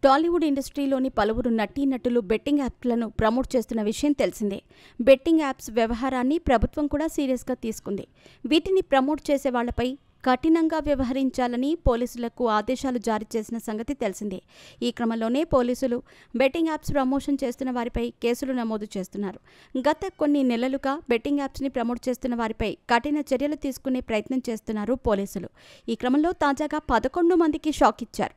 టాలీవుడ్ ఇండస్ట్రీలోని పలువురు నటీనటులు బెట్టింగ్ యాప్లను ప్రమోట్ చేస్తున్న విషయం తెలిసిందే. బెట్టింగ్ యాప్స్ వ్యవహారాన్ని ప్రభుత్వం కూడా సీరియస్గా తీసుకుంది. వీటిని ప్రమోట్ చేసే వాళ్లపై కఠినంగా వ్యవహరించాలని పోలీసులకు ఆదేశాలు జారీ చేసిన సంగతి తెలిసిందే. ఈ క్రమంలోనే పోలీసులు బెట్టింగ్ యాప్స్ ప్రమోషన్ చేస్తున్న వారిపై కేసులు నమోదు చేస్తున్నారు. గత కొన్ని నెలలుగా బెట్టింగ్ యాప్స్ని ప్రమోట్ చేస్తున్న వారిపై కఠిన చర్యలు తీసుకునే ప్రయత్నం చేస్తున్నారు పోలీసులు. ఈ క్రమంలో తాజాగా 11 మందికి షాక్ ఇచ్చారు.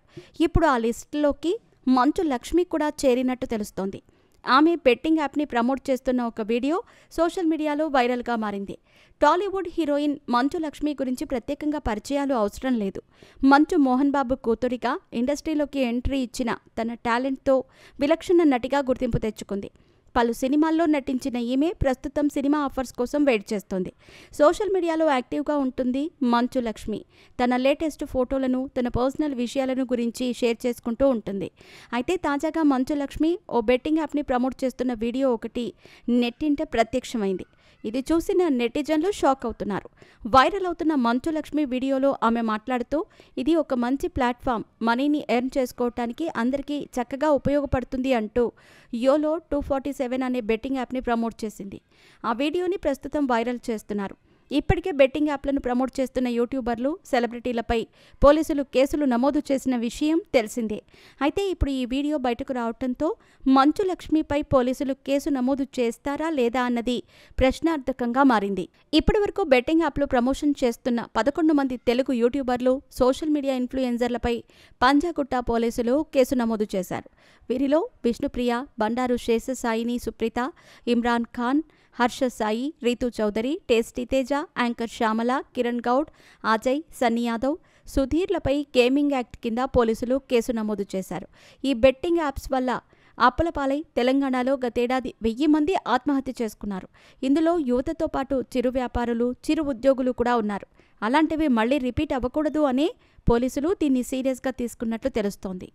ఇప్పుడు ఆ లిస్టులోకి మంచు లక్ష్మి కూడా చేరినట్టు తెలుస్తోంది. ఆమె బెట్టింగ్ యాప్ని ప్రమోట్ చేస్తున్న ఒక వీడియో సోషల్ మీడియాలో వైరల్గా మారింది. టాలీవుడ్ హీరోయిన్ మంచు లక్ష్మి గురించి ప్రత్యేకంగా పరిచయాలు అవసరం లేదు. మంచు మోహన్ బాబు కూతురిగా ఇండస్ట్రీలోకి ఎంట్రీ ఇచ్చిన తన టాలెంట్తో విలక్షణ నటిగా గుర్తింపు తెచ్చుకుంది. పలు సినిమాల్లో నటించిన ఈమె ప్రస్తుతం సినిమా ఆఫర్స్ కోసం వెయిట్ చేస్తోంది. సోషల్ మీడియాలో యాక్టివ్గా ఉంటుంది మంచు లక్ష్మి. తన లేటెస్ట్ ఫోటోలను, తన పర్సనల్ విషయాలను గురించి షేర్ చేసుకుంటూ ఉంటుంది. అయితే తాజాగా మంచు లక్ష్మి ఓ బెట్టింగ్ యాప్ని ప్రమోట్ చేస్తున్న వీడియో ఒకటి నెట్టింట ప్రత్యక్షమైంది. ఇది చూసిన నెటిజన్లు షాక్ అవుతున్నారు. వైరల్ అవుతున్న మంచు లక్ష్మి వీడియోలో ఆమె మాట్లాడుతూ, ఇది ఒక మంచి ప్లాట్ఫామ్, మనీని ఎర్న్ చేసుకోవటానికి అందరికీ చక్కగా ఉపయోగపడుతుంది అంటూ యోలో 247 అనే బెట్టింగ్ యాప్ని ప్రమోట్ చేసింది. ఆ వీడియోని ప్రస్తుతం వైరల్ చేస్తున్నారు. ఇప్పటికే బెట్టింగ్ యాప్లను ప్రమోట్ చేస్తున్న యూట్యూబర్లు, సెలబ్రిటీలపై పోలీసులు కేసులు నమోదు చేసిన విషయం తెలిసిందే. అయితే ఇప్పుడు ఈ వీడియో బయటకు రావడంతో మంచు లక్ష్మిపై పోలీసులు కేసు నమోదు చేస్తారా లేదా అన్నది ప్రశ్నార్థకంగా మారింది. ఇప్పటివరకు బెట్టింగ్ యాప్లు ప్రమోషన్ చేస్తున్న 11 మంది తెలుగు యూట్యూబర్లు, సోషల్ మీడియా ఇన్ఫ్లుయెన్సర్లపై పంజాగుట్ట పోలీసులు కేసు నమోదు చేశారు. వీరిలో విష్ణుప్రియ, బండారు శేషసాయిని సుప్రీత, ఇమ్రాన్ ఖాన్, హర్ష సాయి, రీతూ చౌదరి, టేస్టీ తేజ, యాంకర్ శ్యామల, కిరణ్ గౌడ్, అజయ్, సన్నీ యాదవ్, సుధీర్లపై గేమింగ్ యాక్ట్ కింద పోలీసులు కేసు నమోదు చేశారు. ఈ బెట్టింగ్ యాప్స్ వల్ల అప్పులపాలై తెలంగాణలో గతేడాది 1000 మంది ఆత్మహత్య చేసుకున్నారు. ఇందులో యువతతో పాటు చిరు వ్యాపారులు, చిరు ఉద్యోగులు కూడా ఉన్నారు. అలాంటివి మళ్లీ రిపీట్ అవ్వకూడదు అనే పోలీసులు దీన్ని సీరియస్గా తీసుకున్నట్లు తెలుస్తోంది.